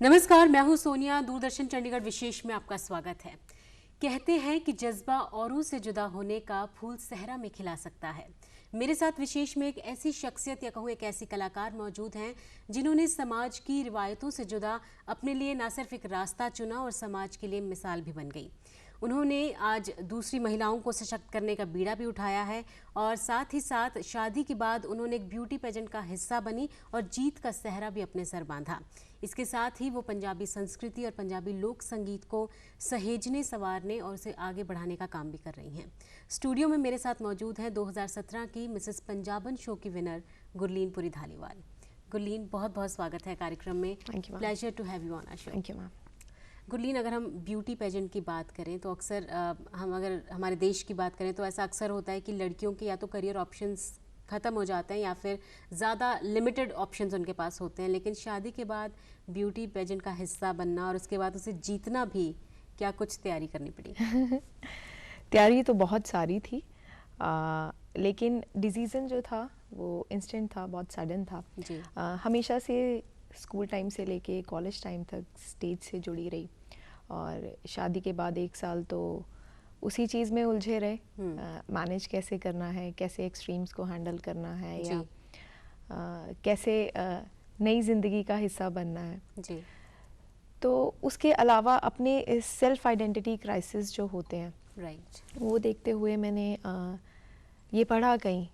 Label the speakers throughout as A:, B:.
A: नमस्कार, मैं हूं सोनिया। दूरदर्शन चंडीगढ़ विशेष में आपका स्वागत है। कहते हैं कि जज्बा औरों से जुदा होने का फूल सहरा में खिला सकता है। मेरे साथ विशेष में एक ऐसी शख्सियत या कहूँ एक ऐसी कलाकार मौजूद हैं जिन्होंने समाज की रिवायतों से जुदा अपने लिए न सिर्फ एक रास्ता चुना और समाज के लिए मिसाल भी बन गई। उन्होंने आज दूसरी महिलाओं को सशक्त करने का बीड़ा भी उठाया है और साथ ही साथ शादी के बाद उन्होंने एक ब्यूटी पेजेंट का हिस्सा बनी और जीत का सहरा भी अपने सर बांधा। इसके साथ ही वो पंजाबी संस्कृति और पंजाबी लोक संगीत को सहेजने, संवारने और उसे आगे बढ़ाने का काम भी कर रही हैं। स्टूडियो में मेरे साथ मौजूद हैं 2017 की मिसेस पंजाबन शो की विनर गुरलीन पुरी धालीवाल। गुरलीन, बहुत बहुत स्वागत है कार्यक्रम में। Pleasure to have you on our show.
B: Thank you ma'am.
A: Gurleen, अगर हम ब्यूटी पेजेंट की बात करें तो अक्सर हम अगर हमारे देश की बात करें तो ऐसा अक्सर होता है कि लड़कियों के या तो करियर ऑप्शंस ख़त्म हो जाते हैं या फिर ज़्यादा लिमिटेड ऑप्शंस उनके पास होते हैं, लेकिन शादी के बाद ब्यूटी पेजेंट का हिस्सा बनना और उसके बाद उसे जीतना भी, क्या कुछ तैयारी करनी पड़ी?
B: तैयारी तो बहुत सारी थी, लेकिन डिसीज़न जो था वो इंस्टेंट था, बहुत सडन था
A: जी।
B: हमेशा से स्कूल टाइम से लेके कॉलेज टाइम तक स्टेज से जुड़ी रही और शादी के बाद 1 साल तो उसी चीज़ में उलझे रहे। मैनेज कैसे करना है, कैसे एक्सट्रीम्स को हैंडल करना है या कैसे नई ज़िंदगी का हिस्सा बनना है
A: जी।
B: तो उसके अलावा अपने सेल्फ आइडेंटिटी क्राइसिस जो होते हैं,
A: राइट,
B: वो देखते हुए मैंने ये पढ़ा कहीं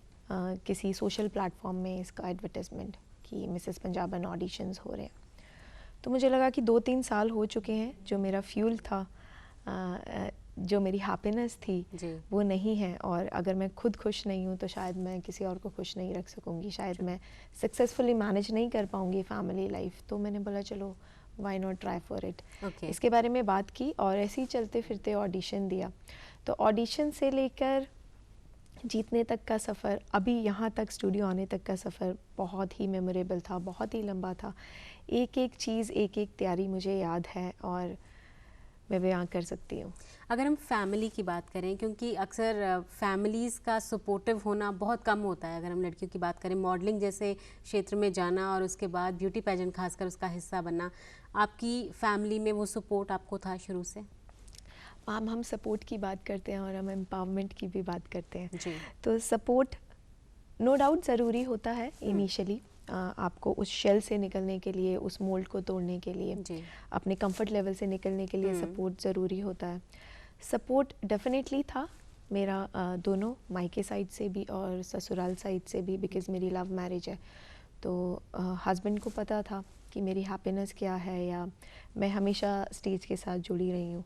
B: किसी सोशल प्लेटफॉर्म में इसका एडवर्टाइजमेंट कि मिसेस पंजाबन ऑडिशंस हो रहे हैं। तो मुझे लगा कि 2-3 साल हो चुके हैं, जो मेरा फ्यूल था, जो मेरी हैप्पीनेस थी वो नहीं है, और अगर मैं खुद खुश नहीं हूँ तो शायद मैं किसी और को खुश नहीं रख सकूँगी, शायद मैं सक्सेसफुली मैनेज नहीं कर पाऊँगी फैमिली लाइफ। तो मैंने बोला चलो why not try for it. इसके बारे में बात की और ऐसे ही चलते फिरते ऑडिशन दिया। तो ऑडिशन से लेकर जीतने तक का सफ़र, अभी यहाँ तक स्टूडियो आने तक का सफ़र बहुत ही मेमोरेबल था, बहुत ही लंबा था। एक एक चीज़, एक एक तैयारी मुझे याद है और मैं बयां कर सकती हूँ।
A: अगर हम फैमिली की बात करें, क्योंकि अक्सर फैमिलीज़ का सपोर्टिव होना बहुत कम होता है। अगर हम लड़कियों की बात करें, मॉडलिंग जैसे क्षेत्र में जाना और उसके बाद ब्यूटी पेजेंट खासकर उसका हिस्सा बनना, आपकी फैमिली में वो सपोर्ट आपको था शुरू से?
B: मैम, हम सपोर्ट की बात करते हैं और हम एम्पावरमेंट की भी बात करते हैं
A: जी।
B: तो सपोर्ट नो डाउट ज़रूरी होता है इनिशियली, आपको उस शेल से निकलने के लिए, उस मोल्ड को तोड़ने के लिए, अपने कंफर्ट लेवल से निकलने के लिए सपोर्ट ज़रूरी होता है। सपोर्ट डेफिनेटली था मेरा, दोनों मायके साइड से भी और ससुराल साइड से भी, बिकॉज़ मेरी लव मैरिज है। तो हस्बैंड को पता था कि मेरी हैप्पीनेस क्या है या मैं हमेशा स्टेज के साथ जुड़ी रही हूँ।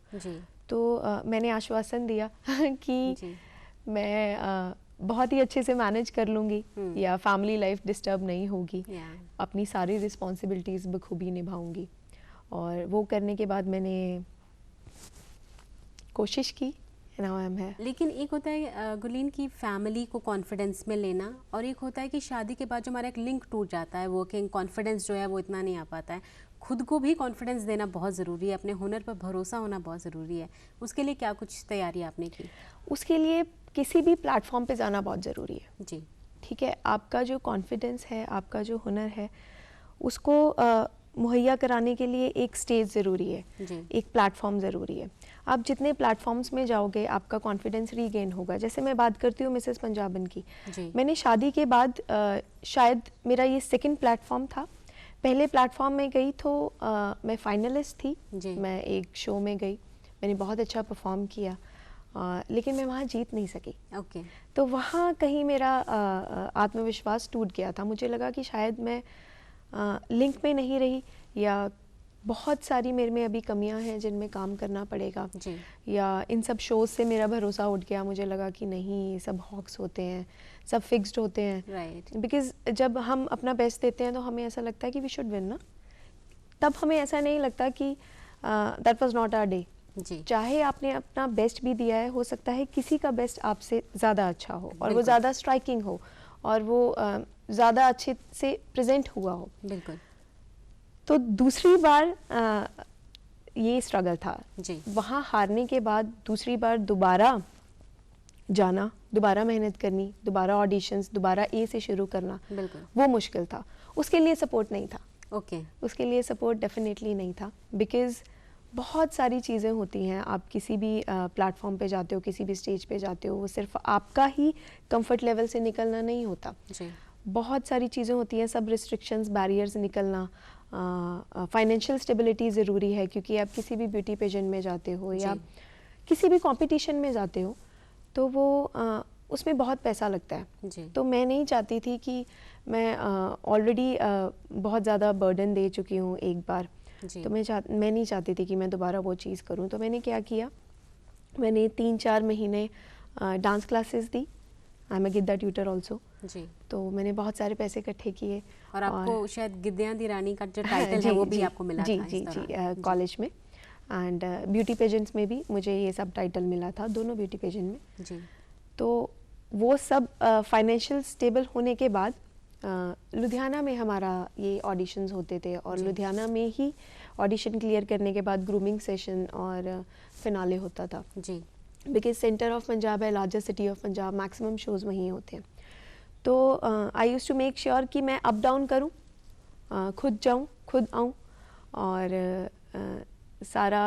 B: तो मैंने आश्वासन दिया कि मैं बहुत ही अच्छे से मैनेज कर लूँगी या फैमिली लाइफ डिस्टर्ब नहीं होगी, अपनी सारी रिस्पॉन्सिबिलिटीज़ बखूबी निभाऊंगी। और वो करने के बाद मैंने कोशिश की।
A: लेकिन एक होता है गुरलीन की फैमिली को कॉन्फिडेंस में लेना, और एक होता है कि शादी के बाद जो हमारा एक लिंक टूट जाता है, वर्किंग कॉन्फिडेंस जो है वो इतना नहीं आ पाता है। खुद को भी कॉन्फिडेंस देना बहुत ज़रूरी है, अपने हुनर पर भरोसा होना बहुत ज़रूरी है। उसके लिए क्या कुछ तैयारी आपने की?
B: उसके लिए किसी भी प्लेटफॉर्म पे जाना बहुत ज़रूरी है।
A: जी,
B: ठीक है, आपका जो कॉन्फिडेंस है, आपका जो हुनर है, उसको मुहैया कराने के लिए एक स्टेज ज़रूरी है, एक प्लेटफॉर्म ज़रूरी है। आप जितने प्लेटफॉर्म्स में जाओगे आपका कॉन्फिडेंस रीगेन होगा। जैसे मैं बात करती हूँ मिसेस पंजाबन की, मैंने शादी के बाद शायद मेरा ये सेकंड प्लेटफॉर्म था। पहले प्लेटफॉर्म में गई तो मैं फाइनलिस्ट थी, मैं एक शो में गई, मैंने बहुत अच्छा परफॉर्म किया, लेकिन मैं वहाँ जीत नहीं सकी। तो वहाँ कहीं मेरा आत्मविश्वास टूट गया था। मुझे लगा कि शायद मैं लिंक में नहीं रही, या बहुत सारी मेरे में अभी कमियां हैं जिनमें काम करना पड़ेगा, या इन सब शोज से मेरा भरोसा उठ गया। मुझे लगा कि नहीं, सब हॉक्स होते हैं, सब फिक्स्ड होते हैं। बिकॉज जब हम अपना बेस्ट देते हैं तो हमें ऐसा लगता है कि वी शुड विन ना, तब हमें ऐसा नहीं लगता कि that was not our day,
A: जी।
B: चाहे आपने अपना बेस्ट भी दिया है, हो सकता है किसी का बेस्ट आपसे ज़्यादा अच्छा हो और वो
A: बिल्कुल।
B: ज़्यादा स्ट्राइकिंग हो और वो ज़्यादा अच्छे से प्रेजेंट हुआ हो।
A: बिल्कुल।
B: तो दूसरी बार ये स्ट्रगल था।
A: जी।
B: वहाँ हारने के बाद दूसरी बार दोबारा जाना, दोबारा मेहनत करनी, दोबारा ऑडिशंस, दोबारा ए से शुरू करना,
A: बिल्कुल।
B: वो मुश्किल था। उसके लिए सपोर्ट नहीं था।
A: ओके।
B: उसके लिए सपोर्ट डेफिनेटली नहीं था, बिकॉज़ बहुत सारी चीज़ें होती हैं। आप किसी भी प्लेटफॉर्म पे जाते हो, किसी भी स्टेज पे जाते हो, वो सिर्फ आपका ही कंफर्ट लेवल से निकलना नहीं होता।
A: जी।
B: बहुत सारी चीज़ें होती हैं, सब रिस्ट्रिक्शंस, बैरियर्स निकलना। फाइनेंशियल स्टेबिलिटी ज़रूरी है, क्योंकि आप किसी भी ब्यूटी पेजेंट में जाते हो या
A: जी।
B: किसी भी कंपटीशन में जाते हो तो वो उसमें बहुत पैसा लगता है।
A: जी।
B: तो मैं नहीं चाहती थी कि मैं ऑलरेडी बहुत ज़्यादा बर्डन दे चुकी हूँ एक बार,
A: जी।
B: तो मैं नहीं चाहती थी कि मैं दोबारा वो चीज़ करूँ। तो मैंने क्या किया, मैंने 3-4 महीने डांस क्लासेस दी। I am a Giddha tutor also.
A: जी।
B: तो मैंने बहुत सारे पैसे इकट्ठे किए
A: और आपको शायद गिद्दियां दी रानी का जो टाइटल
B: जी,
A: है वो भी
B: जी,
A: आपको मिला
B: जी,
A: था
B: जी,
A: इस
B: जी,
A: दौरान।
B: कॉलेज में। एंड ब्यूटी पेजेंट्स में भी मुझे ये सब टाइटल मिला था, दोनों ब्यूटी पेजेंट में।
A: जी।
B: तो वो सब फाइनेंशियल स्टेबल होने के बाद लुधियाना में हमारा ये ऑडिशंस होते थे और
A: जी।
B: लुधियाना में ही ऑडिशन क्लियर करने के बाद ग्रूमिंग सेशन और फिनाले होता था।
A: जी।
B: बिकॉज सेंटर ऑफ पंजाब है, largest city of Punjab, maximum shows वहीं होते हैं। तो आई यूज़ टू मेक श्योर कि मैं अप डाउन करूँ, खुद जाऊँ, खुद आऊँ और सारा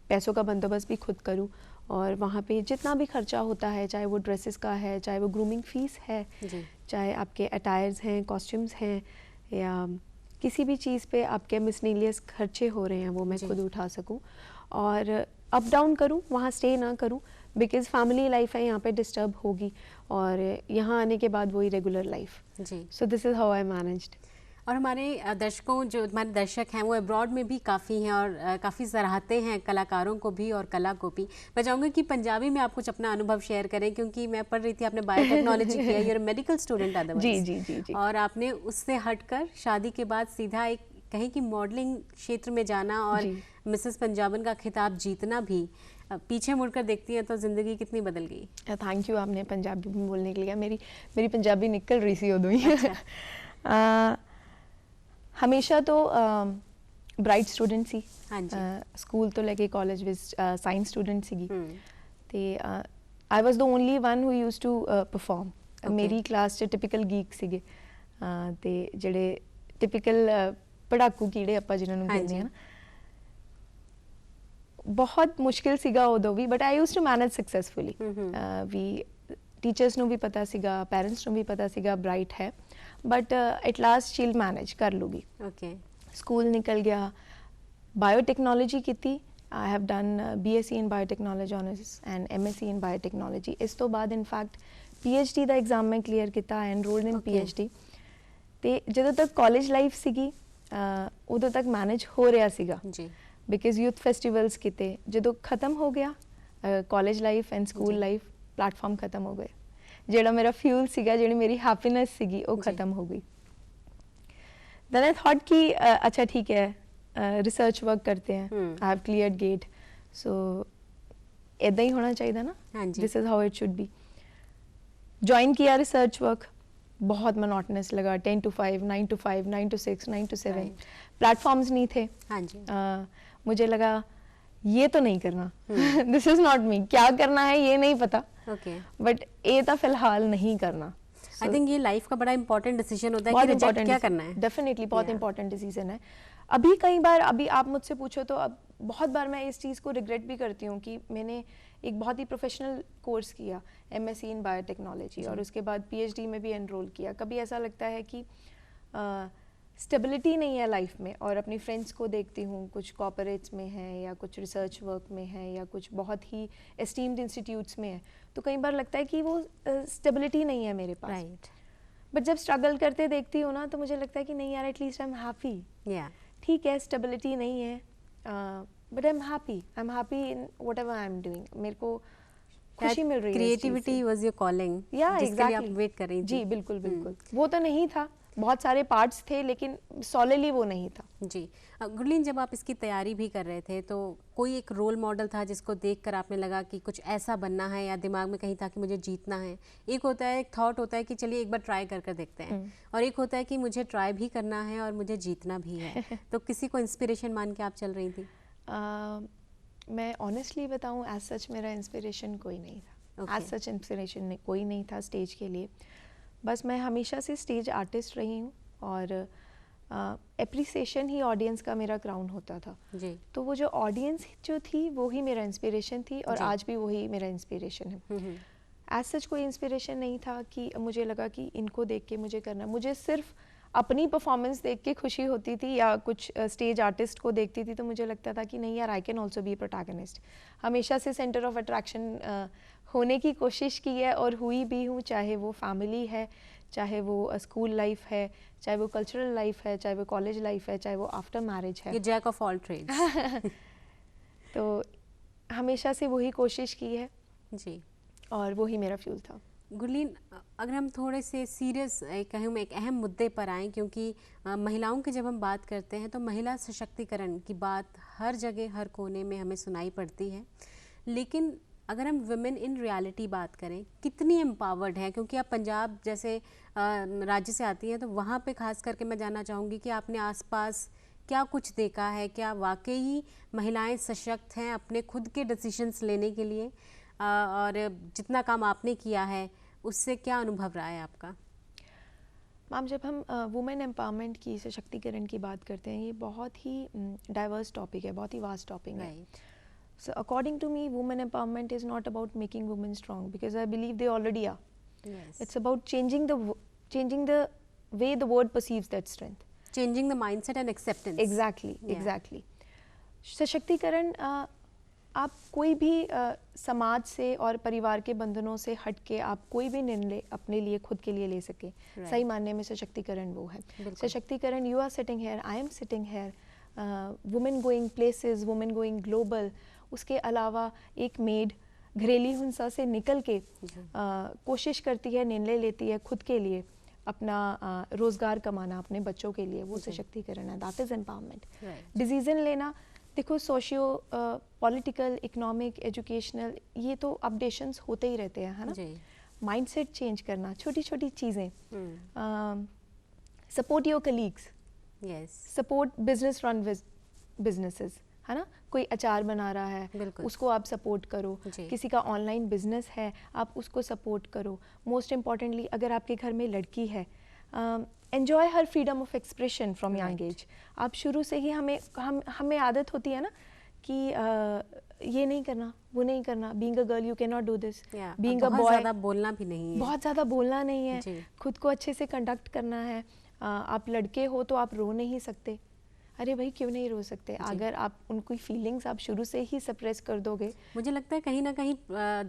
B: पैसों का बंदोबस्त भी खुद करूँ। और वहाँ पे जितना भी खर्चा होता है, चाहे वो ड्रेसेस का है, चाहे वो ग्रूमिंग फ़ीस है,
A: जी।
B: चाहे आपके अटायर्स हैं, कॉस्ट्यूम्स हैं, या किसी भी चीज़ पे आपके मिसनीलियस खर्चे हो रहे हैं, वो मैं
A: जी।
B: खुद उठा सकूं और अप डाउन करूं, वहाँ स्टे ना करूं। बिकॉज़ फैमिली लाइफ है, यहाँ पे डिस्टर्ब होगी और यहाँ आने के बाद वही रेगुलर लाइफ।
A: जी।
B: So this is how I managed.
A: और हमारे दर्शकों, जो हमारे दर्शक हैं वो अब्रॉड में भी काफ़ी हैं और काफ़ी सराहते हैं कलाकारों को भी और कला को भी। मैं चाहूँगी कि पंजाबी में आप कुछ अपना अनुभव शेयर करें, क्योंकि मैं पढ़ रही थी आपने बायोटेक्नोलॉजी किया, यूर मेडिकल स्टूडेंट
B: जी
A: अदरवाइज,
B: जी जी जी।
A: और आपने उससे हटकर शादी के बाद सीधा एक कहीं कि मॉडलिंग क्षेत्र में जाना और
B: जी।
A: मिसेस पंजाबन का खिताब जीतना भी, पीछे मुड़कर देखती हैं तो ज़िंदगी कितनी बदल गई।
B: थैंक यू आपने पंजाबी में बोलने के लिए। मेरी पंजाबी निकल रही सी उदों ही।
A: अच्छा।
B: हमेशा तो ब्राइट स्टूडेंट सी,
A: हाँ जी।
B: स्कूल तो लेके कॉलेज ਵਿੱਚ ਸਾਇੰਸ ਸਟੂਡੈਂਟ ਸੀਗੀ
A: हम्म।
B: ਤੇ I was the only one who used to perform.
A: Okay.
B: ਮੇਰੀ ਕਲਾਸ 'ਚ ਟਿਪੀਕਲ ਗੀਕ ਸੀਗੇ ਤੇ ਜਿਹੜੇ ਟਿਪੀਕਲ ਪੜਾਕੂ ਕੀੜੇ ਆਪਾਂ ਜਿਨ੍ਹਾਂ ਨੂੰ ਕਹਿੰਦੇ
A: ਹਾਂਜੀ।
B: ਆ ਨਾ, ਬਹੁਤ ਮੁਸ਼ਕਿਲ ਸੀਗਾ ਉਦੋਂ ਵੀ, but I used to manage successfully. ਵੀ ਟੀਚਰਸ ਨੂੰ ਵੀ ਪਤਾ ਸੀਗਾ, ਪੈਰੈਂਟਸ ਨੂੰ ਵੀ ਪਤਾ ਸੀਗਾ ਬ੍ਰਾਈਟ ਹੈ, but at last seal manage ਕਰ ਲੂਗੀ।
A: ओके।
B: स्कूल निकल गया, बायोटेक्नोलॉजी की थी। I have done BSc in biotechnology honours and MSc in biotechnology. इस तो बाद इनफैक्ट PhD ਦਾ एग्जाम मैं क्लीयर किया, एनरोल्ड इन
A: Okay.
B: PhD। ਤੇ ਜਦੋਂ ਤੱਕ ਕਾਲਜ ਲਾਈਫ ਸੀਗੀ ਉਦੋਂ ਤੱਕ ਮੈਨੇਜ ਹੋ ਰਿਹਾ ਸੀਗਾ,
A: जी।
B: ਬਿਕਾਜ਼ ਯੂਥ ਫੈਸਟੀਵਲਸ ਕੀਤੇ। ਜਦੋਂ ਖਤਮ ਹੋ ਗਿਆ ਕਾਲਜ ਲਾਈਫ ਐਂਡ ਸਕੂਲ
A: ਜੀ।
B: ਲਾਈਫ, ਪਲੇਟਫਾਰਮ ਖਤਮ ਹੋ ਗਏ। ਜਿਹੜਾ ਮੇਰਾ ਫਿਊਲ ਸੀਗਾ, ਜਿਹੜੀ ਮੇਰੀ ਹੈਪੀਨੈਸ ਸੀਗੀ, ਉਹ
A: जी।
B: ਖਤਮ ਹੋ ਗਈ। देन आई थॉट कि अच्छा ठीक है, रिसर्च वर्क करते हैं। I have cleared GATE, so इदा ही होना चाहिए ना।
A: हाँ जी।
B: This is how it should be. Join किया रिसर्च वर्क, बहुत मोनोटनस लगा। 10 to 5, 9 to 5, 9 to 6, 9 to 7।
A: Right.
B: Platforms नहीं थे।
A: हाँ जी।
B: मुझे लगा ये तो नहीं करना, दिस इज़ नॉट मी। क्या करना है ये नहीं पता,
A: ओके।
B: बट ये तो फिलहाल नहीं करना।
A: आई थिंक ये लाइफ का बड़ा इंपॉर्टेंट डिसीजन होता है कि
B: बहुत
A: रिजेक्ट
B: इम्पोर्टेंट
A: क्या करना है।
B: डेफिनेटली बहुत
A: Yeah.
B: इंपॉर्टेंट डिसीजन है। अभी कई बार, अभी आप मुझसे पूछो तो अब बहुत बार मैं इस चीज़ को रिग्रेट भी करती हूँ कि मैंने एक बहुत ही प्रोफेशनल कोर्स किया, MSc इन बायोटेक्नोलॉजी, और उसके बाद PhD में भी एनरोल किया। कभी ऐसा लगता है कि स्टेबिलिटी नहीं है लाइफ में, और अपनी फ्रेंड्स को देखती हूँ, कुछ कॉर्पोरेट्स में है या कुछ रिसर्च वर्क में है या कुछ बहुत ही एस्टीम्ड इंस्टीट्यूट्स में है, तो कई बार लगता है कि वो स्टेबिलिटी नहीं है मेरे पास।
A: राइट।
B: बट जब स्ट्रगल करते देखती हूँ ना, तो मुझे लगता है कि नहीं यार, एटलीस्ट आई एम हैप्पी।
A: या
B: ठीक है, स्टेबिलिटी नहीं है, but I am happy in what ever I am doing. मेरे को खुशी मिल रही है।
A: क्रिएटिविटी वाज योर कॉलिंग,
B: या
A: जिसके लिए आप
B: एग्जैक्टली
A: वेट कर रही थी।
B: जी, बिल्कुल बिल्कुल। वो तो नहीं था, बहुत सारे पार्ट्स थे लेकिन सॉलिडली वो नहीं था।
A: जी। गुरलीन, जब आप इसकी तैयारी भी कर रहे थे तो कोई एक रोल मॉडल था जिसको देखकर आपने लगा कि कुछ ऐसा बनना है, या दिमाग में कहीं था कि मुझे जीतना है? एक होता है, एक थॉट होता है कि चलिए एक बार ट्राई कर देखते हैं, और एक होता है कि मुझे ट्राई भी करना है और मुझे जीतना भी है। तो किसी को इंस्पिरेशन मान के आप चल रही थी?
B: मैं ऑनेस्टली बताऊं, एज सच मेरा इंस्पिरेशन कोई नहीं था। एज सच इंस्पिरेशन कोई नहीं था स्टेज के लिए। बस मैं हमेशा से स्टेज आर्टिस्ट रही हूँ और एप्रिसिएशन ही ऑडियंस का मेरा क्राउन होता था
A: जी।
B: तो वो जो ऑडियंस जो थी वो ही मेरा इंस्पिरेशन थी, और आज भी वही मेरा इंस्पिरेशन है। एज सच कोई इंस्पिरेशन नहीं था कि मुझे लगा कि इनको देख के मुझे करना। मुझे सिर्फ अपनी परफॉर्मेंस देख के खुशी होती थी, या कुछ स्टेज आर्टिस्ट को देखती थी तो मुझे लगता था कि नहीं यार, I can also be protagonist. हमेशा से सेंटर ऑफ अट्रैक्शन होने की कोशिश की है और हुई भी हूँ, चाहे वो फैमिली है, चाहे वो स्कूल लाइफ है, चाहे वो कल्चरल लाइफ है, चाहे वो कॉलेज लाइफ है, चाहे वो आफ्टर मैरिज है।
A: ये जैक ऑफ ऑल ट्रेड्स।
B: तो हमेशा से वही कोशिश की है
A: जी,
B: और वही मेरा फ्यूल था।
A: गुरलीन, अगर हम थोड़े से सीरियस कहूँ एक अहम मुद्दे पर आएँ, क्योंकि महिलाओं की जब हम बात करते हैं तो महिला सशक्तिकरण की बात हर जगह हर कोने में हमें सुनाई पड़ती है, लेकिन अगर हम वुमेन इन रियलिटी बात करें, कितनी एम्पावर्ड हैं? क्योंकि आप पंजाब जैसे राज्य से आती हैं, तो वहाँ पे खास करके मैं जानना चाहूँगी कि आपने आसपास क्या कुछ देखा है, क्या वाकई महिलाएं सशक्त हैं अपने खुद के डिसीजंस लेने के लिए, और जितना काम आपने किया है उससे क्या अनुभव रहा है आपका?
B: मैम, जब हम वुमेन एम्पावरमेंट की, सशक्तिकरण की बात करते हैं, ये बहुत ही डाइवर्स टॉपिक है, बहुत ही वास्ट टॉपिक है। So according to me, women empowerment is not about making women strong, because I believe they already are.
A: Yes.
B: It's about changing the way the world perceives that strength.
A: Changing the mindset and acceptance.
B: Exactly,
A: Yeah.
B: exactly. सशक्तिकरण आप कोई भी समाज से और परिवार के बंधनों से हट के आप कोई भी निर्णय अपने लिए, खुद के लिए ले सके, सही मानने में सशक्तिकरण वो है। सशक्तिकरण, you are sitting here, I am sitting here, women going places, women going global. उसके अलावा एक मेड घरेली हिंसा से निकल के कोशिश करती है, निर्णय लेती है खुद के लिए, अपना रोजगार कमाना अपने बच्चों के लिए, वो सशक्तिकरण है। That is empowerment. डिसीजन लेना, देखो सोशियो पॉलिटिकल, इकोनॉमिक, एजुकेशनल, ये तो अपडेशंस होते ही रहते हैं, है ना। माइंडसेट चेंज करना, छोटी छोटी चीज़ें, support your colleagues, support business run businesses, है ना। कोई अचार बना रहा है, उसको आप सपोर्ट करो। किसी का ऑनलाइन बिजनेस है, आप उसको सपोर्ट करो। मोस्ट इम्पॉर्टेंटली, अगर आपके घर में लड़की है, enjoy her freedom of expression from young age. आप शुरू से ही हमें आदत होती है ना कि ये नहीं करना, वो नहीं करना। Being a girl you can not do this, being a boy
A: ज़्यादा बोलना भी नहीं है,
B: बहुत ज़्यादा बोलना नहीं है, खुद को अच्छे से कंडक्ट करना है। आप लड़के हो तो आप रो नहीं सकते। अरे भाई, क्यों नहीं रो सकते? अगर आप उनकी फीलिंग्स आप शुरू से ही सप्रेस कर दोगे।
A: मुझे लगता है कहीं ना कहीं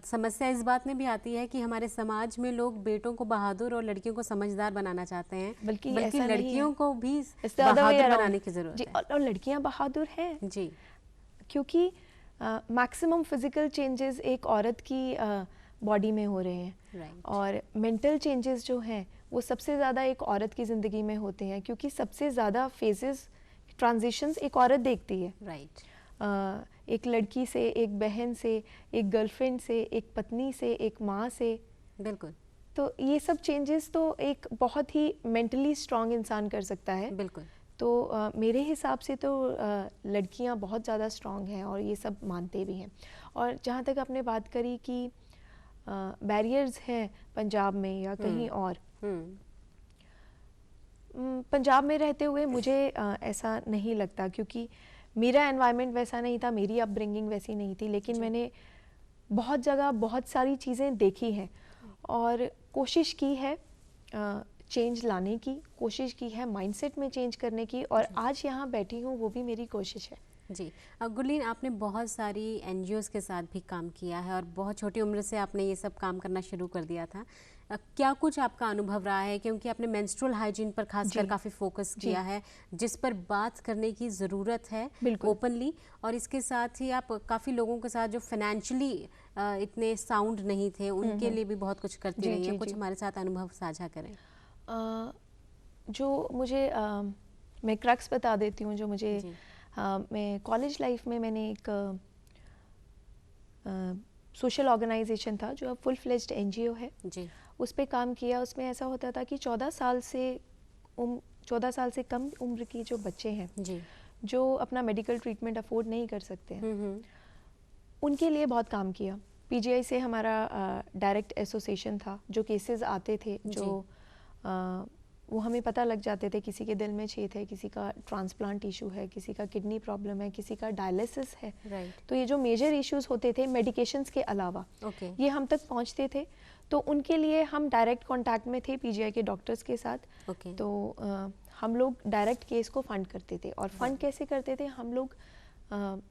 A: समस्या इस बात में भी आती है कि हमारे समाज में लोग बेटों को बहादुर और लड़कियों को समझदार बनाना चाहते हैं, बल्कि लड़कियों को भी बहादुर बनाने की जरूरत है।
B: और लड़कियां बहादुर हैं
A: जी,
B: क्योंकि मैक्सिमम फिजिकल चेंजेस एक औरत की बॉडी में हो रहे हैं, और मेंटल चेंजेस जो हैं वो सबसे ज़्यादा एक औरत की ज़िंदगी में होते हैं, क्योंकि सबसे ज़्यादा फेजेस, ट्रांजिशंस एक औरत देखती है। एक लड़की से, एक बहन से, एक गर्लफ्रेंड से, एक पत्नी से, एक माँ से।
A: बिल्कुल।
B: तो ये सब चेंजेस तो एक बहुत ही मेंटली स्ट्रांग इंसान कर सकता है।
A: बिल्कुल।
B: तो मेरे हिसाब से तो लड़कियां बहुत ज़्यादा स्ट्रांग हैं और ये सब मानते भी हैं। और जहाँ तक आपने बात करी कि बैरियर्स हैं पंजाब में या कहीं और, पंजाब में रहते हुए मुझे ऐसा नहीं लगता, क्योंकि मेरा एनवायरनमेंट वैसा नहीं था, मेरी अपब्रिंगिंग वैसी नहीं थी। लेकिन मैंने बहुत जगह बहुत सारी चीज़ें देखी हैं और कोशिश की है चेंज लाने की, कोशिश की है माइंडसेट में चेंज करने की, और आज यहाँ बैठी हूँ वो भी मेरी कोशिश है।
A: जी, गुरलीन, आपने बहुत सारी एनजीओज़ के साथ भी काम किया है और बहुत छोटी उम्र से आपने ये सब काम करना शुरू कर दिया था। क्या कुछ आपका अनुभव रहा है, क्योंकि आपने मेंस्ट्रुअल हाइजीन पर खासकर काफ़ी फोकस किया है, जिस पर बात करने की ज़रूरत है ओपनली, और इसके साथ ही आप काफ़ी लोगों के साथ जो फाइनेंशियली इतने साउंड नहीं थे उनके लिए भी बहुत कुछ करती रही हैं। कुछ हमारे साथ अनुभव साझा करें।
B: जो मुझे मैं क्रक्स बता देती हूँ जो मुझे मैं कॉलेज लाइफ में मैंने एक सोशल ऑर्गेनाइजेशन था जो अब फुल फ्लेज्ड एनजीओ है
A: जी।
B: उस पर काम किया। उसमें ऐसा होता था कि 14 साल से कम उम्र की जो बच्चे हैं
A: जी।
B: जो अपना मेडिकल ट्रीटमेंट अफोर्ड नहीं कर सकते हैं उनके लिए बहुत काम किया। पीजीआई से हमारा डायरेक्ट एसोसिएशन था। जो केसेस आते थे जो वो हमें पता लग जाते थे, किसी के दिल में छेद है, किसी का ट्रांसप्लांट इशू है, किसी का किडनी प्रॉब्लम है, किसी का डायलिसिस है। तो ये जो मेजर इश्यूज होते थे मेडिकेशंस के अलावा ये हम तक पहुंचते थे। तो उनके लिए हम डायरेक्ट कांटेक्ट में थे पीजीआई के डॉक्टर्स के साथ। तो हम लोग डायरेक्ट केस को फंड करते थे। और फंड कैसे करते थे? हम लोग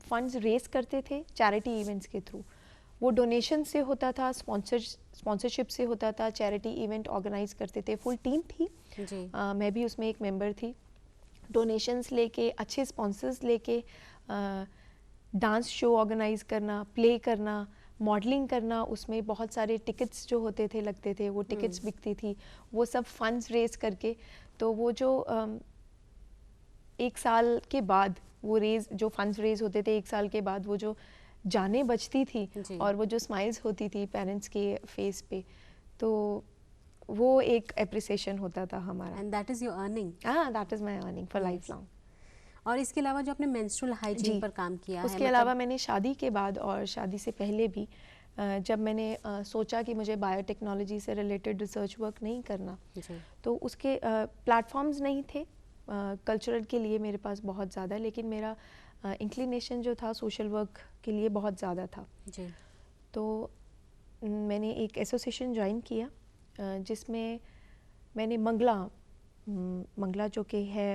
B: फंड्स रेस करते थे चैरिटी इवेंट्स के थ्रू। वो डोनेशन से होता था, स्पॉन्सरशिप से होता था, चैरिटी इवेंट ऑर्गेनाइज करते थे। फुल टीम थी जी। मैं भी उसमें एक मेंबर थी। डोनेशंस लेके, अच्छे स्पॉन्सर्स लेके डांस शो ऑर्गेनाइज करना, प्ले करना, मॉडलिंग करना, उसमें बहुत सारे टिकट्स जो होते थे लगते थे, वो टिकट्स बिकती थी, वो सब फंड्स रेज करके। तो वो जो एक साल के बाद वो जो फंड्स रेज होते थे, एक साल के बाद वो जो जाने बचती थी और वो जो स्माइल्स होती थी पेरेंट्स के फेस पे, तो वो एक एप्रिसिएशन होता था हमारा।
A: And that is your earning?
B: हाँ, that is my earning for life long.
A: और इसके अलावा जो आपने मेंस्ट्रुअल हाइजीन पर काम किया है,
B: उसके अलावा मैंने शादी के बाद और शादी से पहले भी जब मैंने सोचा कि मुझे बायोटेक्नोलॉजी से रिलेटेड रिसर्च वर्क नहीं करना, तो उसके प्लेटफॉर्म्स नहीं थे कल्चरल के लिए मेरे पास बहुत ज़्यादा, लेकिन मेरा इंक्लिनेशन जो था सोशल वर्क के लिए बहुत ज़्यादा था जी। तो मैंने एक एसोसिएशन ज्वाइन किया जिसमें मैंने मंगला जो कि है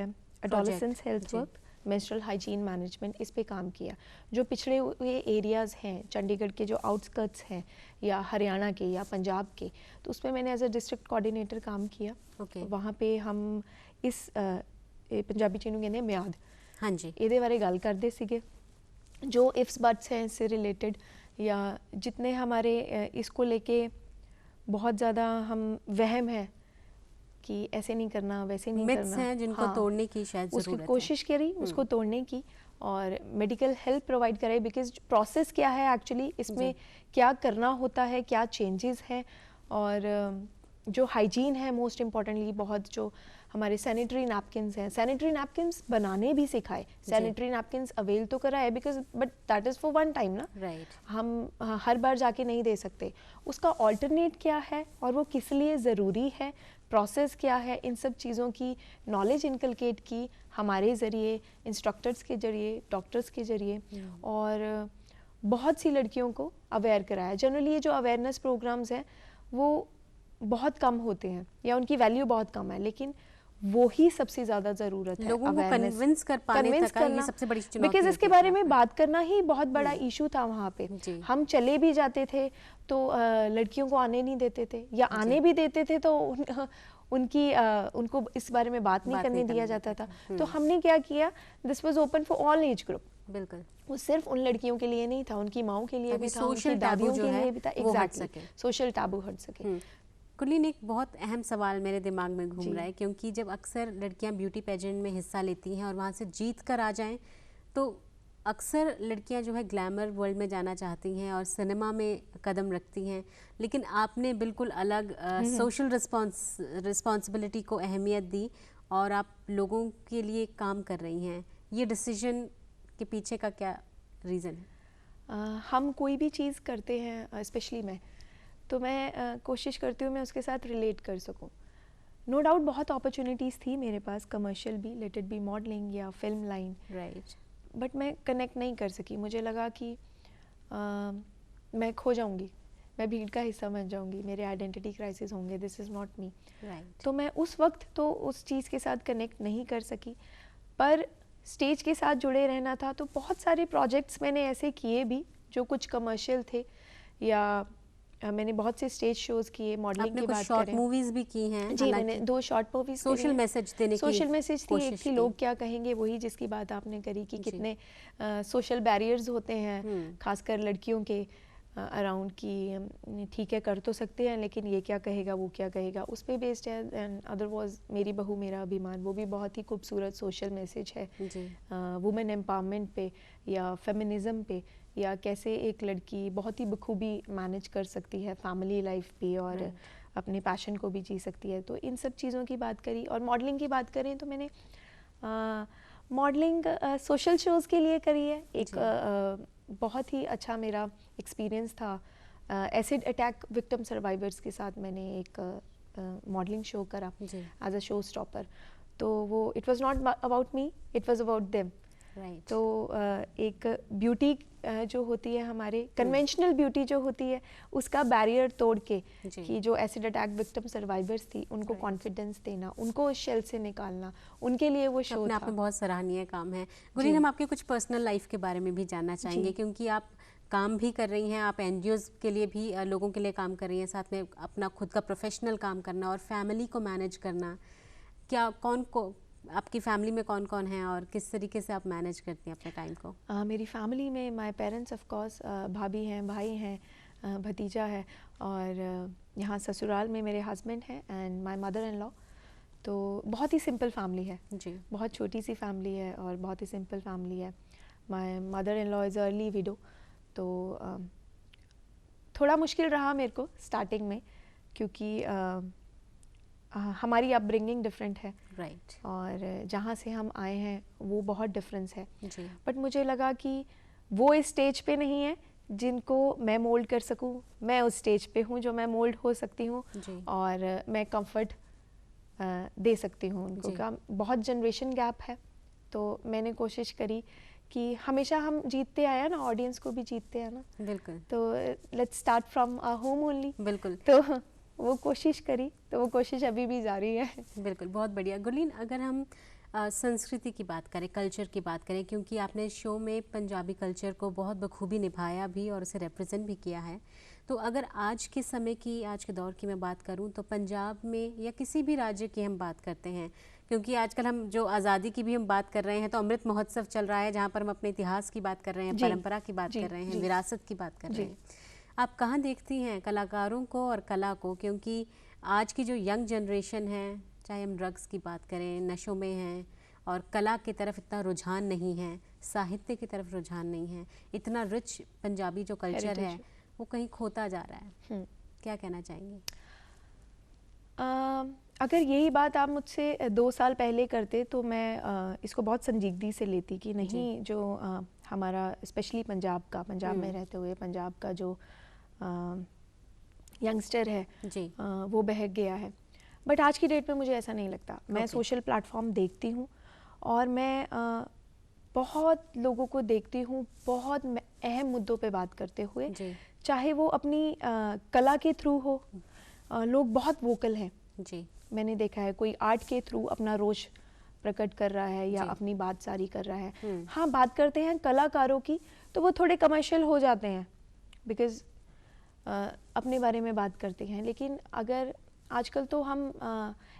B: adolescence health work, menstrual hygiene management, इस पे काम किया। जो पिछड़े हुए एरियाज़ हैं, चंडीगढ़ के जो आउटस्कर्ट्स हैं या हरियाणा के या पंजाब के, तो उसमें मैंने एज अ डिस्ट्रिक्ट कोऑर्डिनेटर काम किया। वहाँ पे हम इस पंजाबी चीनू कहते हैं म्याद, हाँ जी, ਇਹਦੇ ਬਾਰੇ ਗੱਲ ਕਰਦੇ ਸੀਗੇ। जो इफ्स बट्स हैं इससे रिलेटेड, या जितने हमारे इसको लेके बहुत ज़्यादा हम वहम है कि ऐसे नहीं करना, वैसे नहीं करना,
A: हैं जिनको तोड़ने की शायद
B: उसकी कोशिश करी, उसको तोड़ने की, और मेडिकल हेल्प प्रोवाइड कराई। बिकॉज प्रोसेस क्या है एक्चुअली, इसमें क्या करना होता है, क्या चेंजेस हैं, और जो हाइजीन है मोस्ट इम्पॉर्टेंटली, बहुत जो हमारे सैनिटरी नैपकिन्स हैं, सैनिटरी नैपकिन्स बनाने भी सिखाए, सैनिटरी नैपकिन्स अवेल तो कराए, because but that is for one time ना, राइट। हम हर बार जाके नहीं दे सकते। उसका ऑल्टरनेट क्या है और वो किस लिए ज़रूरी है, प्रोसेस क्या है, इन सब चीज़ों की नॉलेज इनकलकेट की हमारे ज़रिए, इंस्ट्रक्टर्स के ज़रिए, डॉक्टर्स के ज़रिए, और बहुत सी लड़कियों को अवेयर कराया। जनरली ये जो अवेयरनेस प्रोग्राम्स हैं वो बहुत कम होते हैं या उनकी वैल्यू बहुत कम है, लेकिन वो ही सबसे ज़्यादा ज़रूरत है
A: लोगों को कन्विंस कर पाने तक का, ये सबसे बड़ी चुनौती,
B: बिकॉज इसके बारे में बात करना ही बहुत बड़ा इशू था वहाँ पे। हम चले भी जाते थे तो लड़कियों को आने नहीं देते थे, या आने भी देते थे तो उनको इस बारे में बात नहीं करने दिया जाता था। तो हमने क्या किया, this was open for all age group. बिल्कुल, वो सिर्फ उन लड़कियों के लिए नहीं था, उनकी माओं के लिए भी था, उनकी दादियों के लिए भी था। एग्जैक्टली, सोशल टैबू हट सके।
A: कुलीन, एक बहुत अहम सवाल मेरे दिमाग में घूम रहा है, क्योंकि जब अक्सर लड़कियां ब्यूटी पेजेंट में हिस्सा लेती हैं और वहाँ से जीत कर आ जाएं, तो अक्सर लड़कियां जो है ग्लैमर वर्ल्ड में जाना चाहती हैं और सिनेमा में कदम रखती हैं, लेकिन आपने बिल्कुल अलग सोशल रिस्पॉन्सिबिलिटी को अहमियत दी और आप लोगों के लिए काम कर रही हैं। ये डिसीजन के पीछे का क्या रीज़न है?
B: हम कोई भी चीज़ करते हैं, स्पेशली मैं, तो मैं कोशिश करती हूँ मैं उसके साथ रिलेट कर सकूँ। नो डाउट बहुत अपॉर्चुनिटीज़ थी मेरे पास, कमर्शियल भी, लेट इट बी मॉडलिंग या फिल्म लाइन, राइट, बट मैं कनेक्ट नहीं कर सकी। मुझे लगा कि मैं खो जाऊँगी, मैं भीड़ का हिस्सा बन जाऊँगी, मेरे आइडेंटिटी क्राइसिस होंगे, this is not me, right. तो मैं उस वक्त तो उस चीज़ के साथ कनेक्ट नहीं कर सकी, पर स्टेज के साथ जुड़े रहना था। तो बहुत सारे प्रोजेक्ट्स मैंने ऐसे किए भी जो कुछ कमर्शियल थे, या मैंने बहुत से स्टेज शोज किए। मॉडलिंग की बात
A: करें, मूवीज भी की हैं
B: जी, मैंने 2 शॉर्ट मूवीज,
A: सोशल मैसेज देने की,
B: सोशल मैसेज थी। एक थी लोग क्या कहेंगे, वही जिसकी बात आपने करी कि कितने सोशल बैरियर्स होते हैं खासकर लड़कियों के, अराउंड कि ठीक है कर तो सकते हैं लेकिन ये क्या कहेगा वो क्या कहेगा, उस पे बेस्ड है। एंड अदर वाज मेरी बहू मेरा अभिमान, वो भी बहुत ही खूबसूरत सोशल मैसेज है वुमेन एम्पावरमेंट पे या फेमिनिज्म पे, या कैसे एक लड़की बहुत ही बखूबी मैनेज कर सकती है फैमिली लाइफ भी और अपने पैशन को भी जी सकती है। तो इन सब चीज़ों की बात करी। और मॉडलिंग की बात करें तो मैंने मॉडलिंग सोशल शोज़ के लिए करी है। एक बहुत ही अच्छा मेरा एक्सपीरियंस था। एसिड अटैक विक्टिम सर्वाइवर्स के साथ मैंने एक मॉडलिंग शो करा एज अ शो स्टॉपर। तो वो it was not about me, it was about them. तो एक ब्यूटी जो होती है हमारे कन्वेंशनल ब्यूटी जो होती है उसका बैरियर तोड़ के कि जो एसिड अटैक विक्टिम सर्वाइवर्स थी उनको कॉन्फिडेंस देना, उनको उस शेल से निकालना, उनके लिए वो शो था।
A: आपने बहुत सराहनीय काम है। गुलीन, हम आपके कुछ पर्सनल लाइफ के बारे में भी जानना चाहेंगे, क्योंकि आप काम भी कर रही हैं, आप एनजीओज के लिए भी लोगों के लिए काम कर रही हैं, साथ में अपना खुद का प्रोफेशनल काम करना और फैमिली को मैनेज करना। क्या आपकी फैमिली में कौन कौन है और किस तरीके से आप मैनेज करती हैं अपने टाइम को?
B: मेरी फैमिली में माय पेरेंट्स ऑफ कोर्स, भाभी हैं, भाई हैं, भतीजा है, और यहाँ ससुराल में मेरे हस्बैंड हैं and my mother in law. तो बहुत ही सिंपल फैमिली है
A: जी,
B: बहुत छोटी सी फैमिली है और बहुत ही सिंपल फैमिली है। My mother in law is early window. तो थोड़ा मुश्किल रहा मेरे को स्टार्टिंग में, क्योंकि हमारी अपब्रिंगिंग डिफरेंट है और जहाँ से हम आए हैं वो बहुत डिफरेंस है। बट मुझे लगा कि वो इस स्टेज पे नहीं है जिनको मैं मोल्ड कर सकूं। मैं उस स्टेज पे हूँ जो मैं मोल्ड हो सकती हूँ और मैं कंफर्ट दे सकती हूँ उनको। क्या बहुत जनरेशन गैप है, तो मैंने कोशिश करी कि हमेशा हम जीतते आए ना, ऑडियंस को भी जीतते हैं ना, बिल्कुल। तो let's start from home only. बिल्कुल। तो वो कोशिश करी, तो वो कोशिश अभी भी जारी है।
A: बिल्कुल, बहुत बढ़िया। गुलीन, अगर हम संस्कृति की बात करें, कल्चर की बात करें, क्योंकि आपने शो में पंजाबी कल्चर को बहुत बखूबी निभाया भी और उसे रिप्रेजेंट भी किया है, तो अगर आज के समय की, आज के दौर की मैं बात करूं तो पंजाब में या किसी भी राज्य की हम बात करते हैं, क्योंकि आजकल हम जो आज़ादी की भी हम बात कर रहे हैं तो अमृत महोत्सव चल रहा है, जहाँ पर हम अपने इतिहास की बात कर रहे हैं, परंपरा की बात कर रहे हैं, विरासत की बात कर रहे हैं। आप कहाँ देखती हैं कलाकारों को और कला को? क्योंकि आज की जो यंग जनरेशन है, चाहे हम ड्रग्स की बात करें, नशों में हैं और कला की तरफ इतना रुझान नहीं है, साहित्य की तरफ रुझान नहीं है, इतना रिच पंजाबी जो कल्चर है वो कहीं खोता जा रहा है। क्या कहना चाहेंगे?
B: अगर यही बात आप मुझसे 2 साल पहले करते तो मैं इसको बहुत संजीदगी से लेती कि नहीं, जो हमारा स्पेशली पंजाब में रहते हुए पंजाब का जो यंगस्टर है वो बहक गया है। बट आज की डेट में मुझे ऐसा नहीं लगता। मैं सोशल प्लेटफॉर्म देखती हूँ और मैं बहुत लोगों को देखती हूँ बहुत अहम मुद्दों पे बात करते हुए, चाहे वो अपनी कला के थ्रू हो। लोग बहुत वोकल हैं जी। मैंने देखा है कोई आर्ट के थ्रू अपना रोष प्रकट कर रहा है या अपनी बात जारी कर रहा है। हाँ, बात करते हैं कलाकारों की तो वो थोड़े कमर्शियल हो जाते हैं बिकॉज अपने बारे में बात करते हैं। लेकिन अगर आजकल तो हम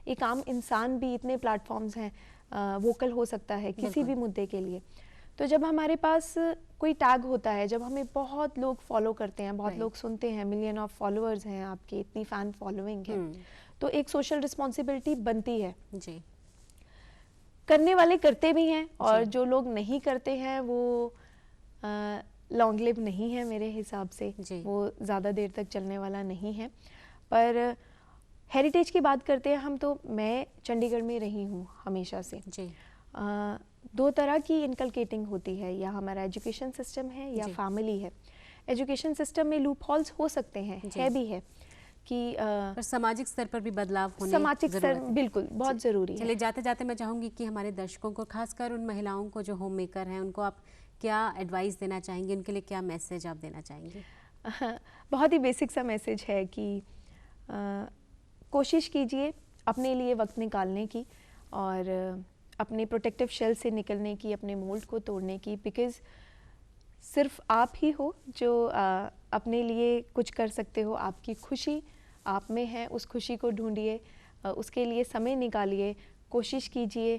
B: एक आम इंसान भी, इतने प्लेटफॉर्म्स हैं, वोकल हो सकता है किसी भी मुद्दे के लिए। तो जब हमारे पास कोई टैग होता है, जब हमें बहुत लोग फॉलो करते हैं, बहुत लोग सुनते हैं, मिलियन ऑफ फॉलोअर्स हैं आपके, इतनी फैन फॉलोइंग है, तो एक सोशल रिस्पॉन्सिबिलिटी बनती है जी। करने वाले करते भी हैं और जो लोग नहीं करते हैं वो लॉन्ग लिव नहीं है मेरे हिसाब से, वो ज़्यादा देर तक चलने वाला नहीं है। पर हेरिटेज की बात करते हैं हम, तो मैं चंडीगढ़ में रही हूँ हमेशा से जी। 2 तरह की इनकलकेटिंग होती है, या हमारा एजुकेशन सिस्टम है या फैमिली है। एजुकेशन सिस्टम में लूप होल्स हो सकते हैं, है भी है कि
A: सामाजिक स्तर पर भी बदलाव होने,
B: सामाजिक स्तर बिल्कुल बहुत ज़रूरी है।
A: चलिए, जाते जाते मैं चाहूँगी कि हमारे दर्शकों को, खासकर उन महिलाओं को जो होम मेकर हैं, उनको आप क्या एडवाइस देना चाहेंगे, उनके लिए क्या मैसेज आप देना चाहेंगे?
B: बहुत ही बेसिक सा मैसेज है कि कोशिश कीजिए अपने लिए वक्त निकालने की और अपने प्रोटेक्टिव शेल से निकलने की, अपने मोल्ड को तोड़ने की। बिकॉज़ सिर्फ आप ही हो जो अपने लिए कुछ कर सकते हो। आपकी खुशी आप में है, उस खुशी को ढूंढिए, उसके लिए समय निकालिए, कोशिश कीजिए।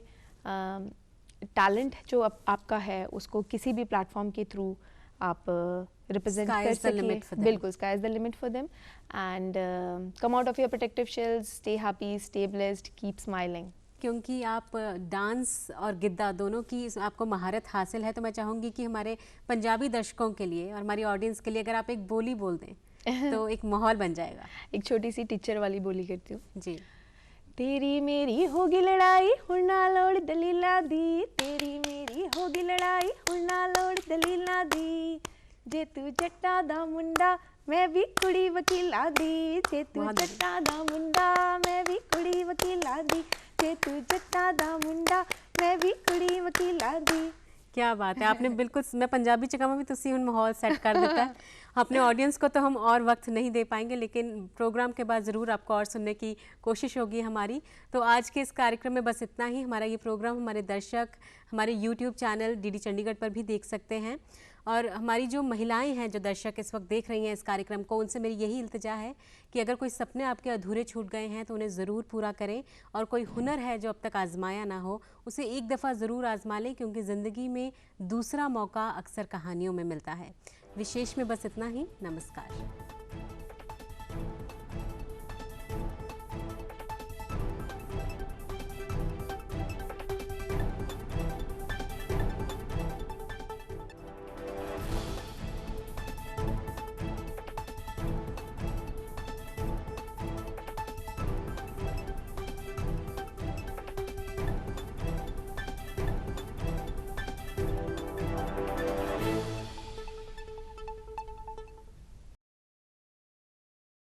B: टैलेंट जो आपका है उसको किसी भी प्लेटफॉर्म के थ्रू आप रिप्रेजेंट
A: Sky
B: कर
A: is the limit for
B: सके।
A: them.
B: बिल्कुल, sky is the limit for them and come out of your protective shields, stay happy, stay blessed, keep smiling.
A: क्योंकि आप डांस और गिद्दा दोनों की आपको महारत हासिल है, तो मैं चाहूँगी कि हमारे पंजाबी दर्शकों के लिए और हमारी ऑडियंस के लिए अगर आप एक बोली बोल दें तो एक माहौल बन जाएगा।
B: एक छोटी सी टीचर वाली बोली करती हूँ।
A: जी।
B: तेरी मेरी होगी लड़ाई हुण ना लोड़ दलीला दी, तेरी मेरी होगी लड़ाई हुण ना लोड़ दलीला दी, जे तू जट्टा दा मुंडा मैं भी कुड़ी वकीला दी, जे तू
A: बहुत
B: जट्टा दा मुंडा मैं भी कुड़ी वकीला दी, जे तू जट्टा दा मुंडा मैं भी कुड़ी वकीला दी।
A: क्या बात है, आपने बिल्कुल, मैं पंजाबी च कहां भी तुसी हुण माहौल सेट कर देता है। अपने ऑडियंस को तो हम और वक्त नहीं दे पाएंगे, लेकिन प्रोग्राम के बाद ज़रूर आपको और सुनने की कोशिश होगी हमारी। तो आज के इस कार्यक्रम में बस इतना ही। हमारा ये प्रोग्राम हमारे दर्शक हमारे यूट्यूब चैनल डीडी चंडीगढ़ पर भी देख सकते हैं, और हमारी जो महिलाएं हैं, जो दर्शक इस वक्त देख रही हैं इस कार्यक्रम को, उनसे मेरी यही इल्तिजा है कि अगर कोई सपने आपके अधूरे छूट गए हैं तो उन्हें ज़रूर पूरा करें, और कोई हुनर है जो अब तक आजमाया ना हो उसे एक दफ़ा ज़रूर आजमा लें, क्योंकि ज़िंदगी में दूसरा मौका अक्सर कहानियों में मिलता है। विशेष में बस इतना ही। नमस्कार।